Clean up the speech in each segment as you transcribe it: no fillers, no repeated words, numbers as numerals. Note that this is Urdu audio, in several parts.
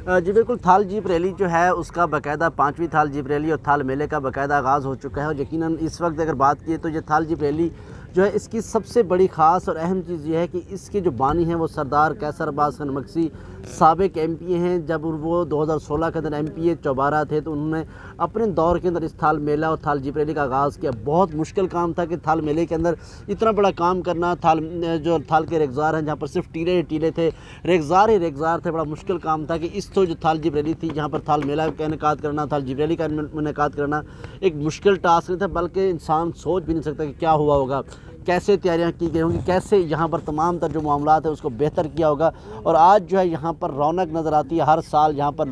جی بالکل، تھال جیپ ریلی جو ہے اس کا باقاعدہ 5ویں تھال جیپ ریلی اور تھال میلے کا باقاعدہ آغاز ہو چکا ہے، اور یقیناً اس وقت اگر بات کی تو یہ تھال جیپ ریلی جو ہے اس کی سب سے بڑی خاص اور اہم چیز یہ ہے کہ اس کے جو بانی ہیں وہ سردار قیصر عباس خان مکسی سابق ایم پی ہیں۔ جب وہ 2016 کے اندر ایم پی چوبارہ تھے تو انہوں نے اپنے دور کے اندر اس تھال میلہ اور تھال جیپ ریلی کا آغاز کیا۔ بہت مشکل کام تھا کہ تھال میلے کے اندر اتنا بڑا کام کرنا، تھال کے ریگزار ہیں جہاں پر صرف ٹیلے ٹیلے تھے، ریگزار ہی ریگزار تھے، بڑا مشکل کام تھا کہ اس تو جو تھال جیپ ریلی تھی جہاں پر تھال میلہ کا انعقاد کرنا، تھال جیپ ریلی کا انعقاد کرنا ایک مشکل ٹاسک نہیں تھا، بلکہ انسان سوچ بھی نہیں سکتا کہ کیا ہوا ہوگا، کیسے تیاریاں کی گئی ہوں گی، کیسے یہاں پر تمام تر جو معاملات ہیں اس کو بہتر کیا ہوگا۔ اور آج جو ہے یہاں پر رونق نظر آتی ہے، ہر سال یہاں پر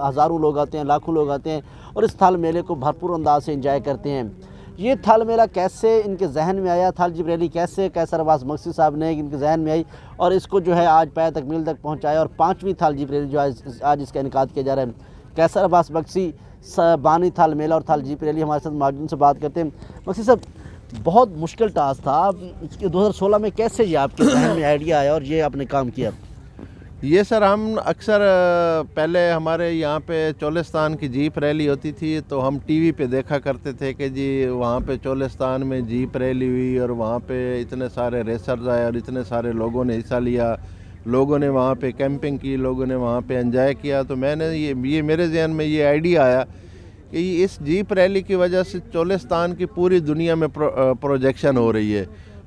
ہزاروں لوگ آتے ہیں، لاکھوں لوگ آتے ہیں اور اس تھال میلے کو بھرپور انداز سے انجوائے کرتے ہیں۔ یہ تھال میلہ کیسے ان کے ذہن میں آیا، تھال جیپ ریلی کیسے قیصر عباس مکسی صاحب نے ان کے ذہن میں آئی اور اس کو جو ہے آج پائے تکمیل تک پہنچایا، اور 5ویں تھال جیپ ریلی جو آج اس کا انعقاد کیا جا رہا ہے۔ قیصر عباس مکسی بانی تھال میلہ اور تھال جیپ ریلی ہمارے ساتھ موجود، ان سے بات کرتے ہیں۔ مکسی صاحب، بہت مشکل ٹاسک تھا، 2016 میں کیسے یہ آپ کے ذہن میں آئیڈیا آیا اور یہ آپ نے کام کیا؟ یہ سر ہم اکثر پہلے ہمارے یہاں پہ چولستان کی جیپ ریلی ہوتی تھی تو ہم ٹی وی پہ دیکھا کرتے تھے کہ جی وہاں پہ چولستان میں جیپ ریلی ہوئی اور وہاں پہ اتنے سارے ریسرز آئے اور اتنے سارے لوگوں نے حصہ لیا، لوگوں نے وہاں پہ کیمپنگ کی، لوگوں نے وہاں پہ انجوائے کیا۔ تو میں نے یہ میرے ذہن میں یہ آئیڈیا آیا کہ اس جیپ ریلی کی وجہ سے چولستان کی پوری دنیا میں پروجیکشن ہو رہی ہے،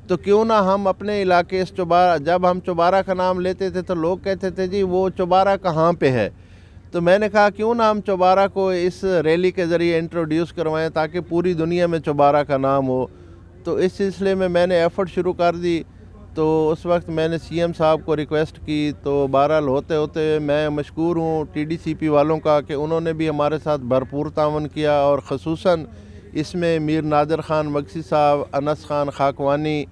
تو کیوں نہ ہم اپنے علاقے اس چوبارہ، جب ہم چوبارہ کا نام لیتے تھے تو لوگ کہتے تھے جی وہ چوبارہ کہاں پہ ہے، تو میں نے کہا کیوں نہ ہم چوبارہ کو اس ریلی کے ذریعے انٹروڈیوس کروائیں تاکہ پوری دنیا میں چوبارہ کا نام ہو۔ تو اس سلسلے میں میں نے ایفرٹ شروع کر دی، تو اس وقت میں نے سی ایم صاحب کو ریکویسٹ کی، تو بہرحال ہوتے ہوتے میں مشکور ہوں ٹی ڈی سی پی والوں کا کہ انہوں نے بھی ہمارے ساتھ بھرپور تعاون کیا، اور خصوصاً اس میں میر نادر خان مکسی صاحب، انس خان خاکوانی،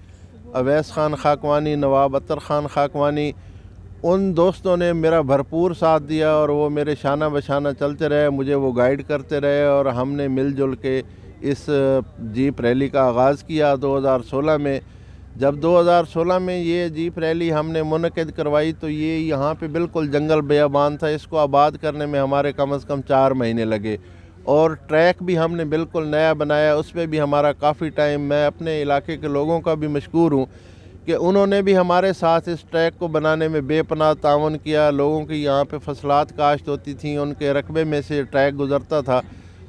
اویس خان خاکوانی، نواب عطر خان خاکوانی، ان دوستوں نے میرا بھرپور ساتھ دیا اور وہ میرے شانہ بشانہ چلتے رہے، مجھے وہ گائیڈ کرتے رہے، اور ہم نے مل جل کے اس جیپ ریلی کا آغاز کیا 2016 میں۔ جب 2016 میں یہ جیپ ریلی ہم نے منعقد کروائی تو یہ یہاں پہ بالکل جنگل بیابان تھا، اس کو آباد کرنے میں ہمارے کم از کم 4 مہینے لگے، اور ٹریک بھی ہم نے بالکل نیا بنایا، اس میں بھی ہمارا کافی ٹائم، میں اپنے علاقے کے لوگوں کا بھی مشکور ہوں کہ انہوں نے بھی ہمارے ساتھ اس ٹریک کو بنانے میں بے پناہ تعاون کیا۔ لوگوں کی یہاں پہ فصلات کاشت ہوتی تھیں، ان کے رقبے میں سے ٹریک گزرتا تھا،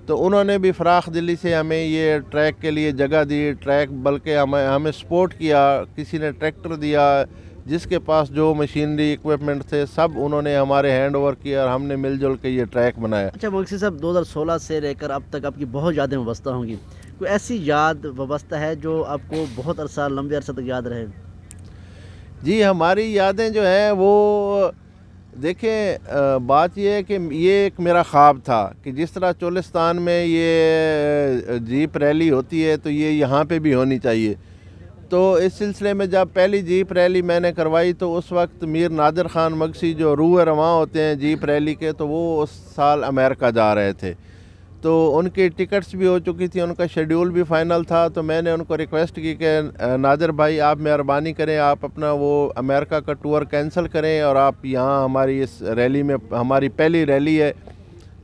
تو انہوں نے بھی فراخ دلی سے ہمیں یہ ٹریک کے لیے جگہ دی، ٹریک بلکہ ہمیں سپورٹ کیا، کسی نے ٹریکٹر دیا، جس کے پاس جو مشینری ایکوپمنٹ تھے سب انہوں نے ہمارے ہینڈ اوور کیا، اور ہم نے مل جل کے یہ ٹریک بنایا۔ اچھا مکسی صاحب، 2016 سے لے کر اب تک آپ کی بہت یادیں وابستہ ہوں گی، کوئی ایسی یاد وابستہ ہے جو آپ کو بہت عرصہ، لمبے عرصے تک یاد رہے؟ جی ہماری یادیں جو ہیں وہ دیکھیں، بات یہ ہے کہ یہ ایک میرا خواب تھا کہ جس طرح چولستان میں یہ جیپ ریلی ہوتی ہے تو یہ یہاں پہ بھی ہونی چاہیے۔ تو اس سلسلے میں جب پہلی جیپ ریلی میں نے کروائی تو اس وقت میر نادر خان مکسی جو روح رواں ہوتے ہیں جیپ ریلی کے، تو وہ اس سال امریکہ جا رہے تھے، تو ان کی ٹکٹس بھی ہو چکی تھی، ان کا شیڈیول بھی فائنل تھا، تو میں نے ان کو ریکویسٹ کی کہ نادر بھائی آپ مہربانی کریں، آپ اپنا وہ امریکہ کا ٹور کینسل کریں اور آپ یہاں ہماری اس ریلی میں، ہماری پہلی ریلی ہے،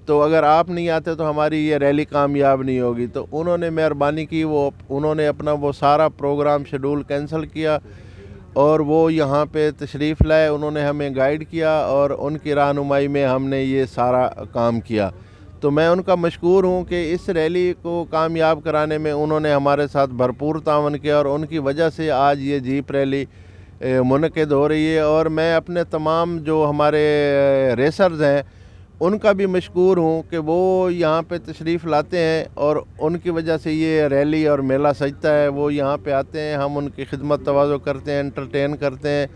تو اگر آپ نہیں آتے تو ہماری یہ ریلی کامیاب نہیں ہوگی۔ تو انہوں نے مہربانی کی، انہوں نے اپنا وہ سارا پروگرام شیڈول کینسل کیا اور وہ یہاں پہ تشریف لائے، انہوں نے ہمیں گائیڈ کیا اور ان کی رہنمائی میں ہم نے یہ سارا کام کیا۔ تو میں ان کا مشکور ہوں کہ اس ریلی کو کامیاب کرانے میں انہوں نے ہمارے ساتھ بھرپور تعاون کیا، اور ان کی وجہ سے آج یہ جیپ ریلی منعقد ہو رہی ہے۔ اور میں اپنے تمام جو ہمارے ریسرز ہیں ان کا بھی مشکور ہوں کہ وہ یہاں پہ تشریف لاتے ہیں، اور ان کی وجہ سے یہ ریلی اور میلہ سجتا ہے، وہ یہاں پہ آتے ہیں، ہم ان کی خدمت تواضع کرتے ہیں، انٹرٹین کرتے ہیں،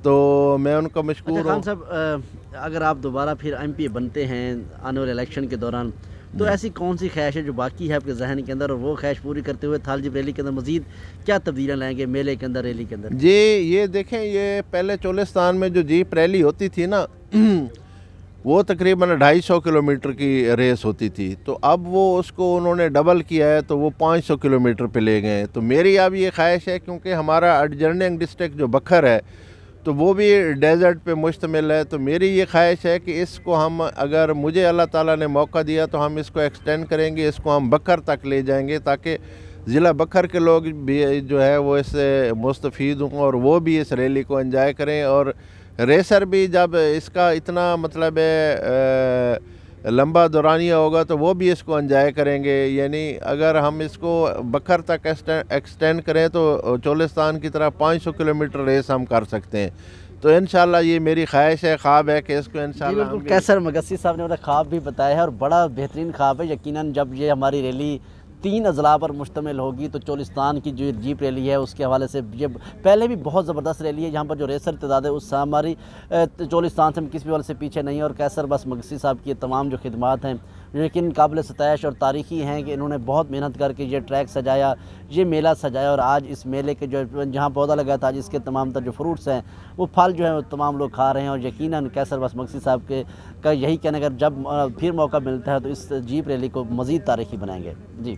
تو میں ان کا مشکور اچھا ہوں۔ خان صاحب، اگر آپ دوبارہ پھر ایم پی بنتے ہیں آنے والے الیکشن کے دوران، تو ایسی کون سی خواہش ہے جو باقی ہے آپ کے ذہن کے اندر، اور وہ خواہش پوری کرتے ہوئے تھال جیپ ریلی کے اندر مزید کیا تبدیلیاں لائیں گے میلے کے اندر، ریلی کے اندر؟ جی یہ دیکھیں، یہ پہلے چولستان میں جو جیپ ریلی ہوتی تھی نا وہ تقریباً 250 کلومیٹر کی ریس ہوتی تھی، تو اب وہ اس کو انہوں نے ڈبل کیا ہے، تو وہ 500 کلومیٹر پہ لے گئے ہیں۔ تو میری اب یہ خواہش ہے، کیونکہ ہمارا ایڈجرننگ ڈسٹرکٹ جو بکھر ہے تو وہ بھی ڈیزرٹ پہ مشتمل ہے. تو میری یہ خواہش ہے کہ اس کو ہم, اگر مجھے اللہ تعالیٰ نے موقع دیا تو ہم اس کو ایکسٹینڈ کریں گے, اس کو ہم بکر تک لے جائیں گے تاکہ ضلع بکر کے لوگ بھی جو ہے وہ اس سے مستفید ہوں اور وہ بھی اس ریلی کو انجوائے کریں. اور ریسر بھی جب اس کا اتنا مطلب لمبا دورانیہ ہوگا تو وہ بھی اس کو انجوائے کریں گے. یعنی اگر ہم اس کو بکر تک ایکسٹینڈ کریں تو چولستان کی طرح 500 کلومیٹر ریس ہم کر سکتے ہیں. تو انشاءاللہ یہ میری خواہش ہے, خواب ہے کہ اس کو انشاءاللہ بالکل کیسر مگسی صاحب نے خواب بھی بتایا ہے اور بڑا بہترین خواب ہے. یقیناً جب یہ ہماری ریلی 3 اضلاع پر مشتمل ہوگی تو چولستان کی جو جیپ ریلی ہے اس کے حوالے سے یہ پہلے بھی بہت زبردست ریلی ہے جہاں پر جو ریسر تعداد ہے اس سے ہماری چولستان سے کسی بھی حوالے سے پیچھے نہیں ہے. اور کیسر بس مگسی صاحب کی تمام جو خدمات ہیں لیکن قابل ستائش اور تاریخی ہیں کہ انہوں نے بہت محنت کر کے یہ ٹریک سجایا, یہ میلہ سجایا اور آج اس میلے کے جو جہاں پودا لگا تھا جس کے تمام تر جو فروٹس ہیں وہ پھل جو ہیں وہ تمام لوگ کھا رہے ہیں. اور یقیناً کیسر بس مگسی صاحب کا یہی کہنا ہے کہ جب پھر موقع ملتا ہے تو اس جیپ ریلی کو مزید تاریخی بنائیں گے. جی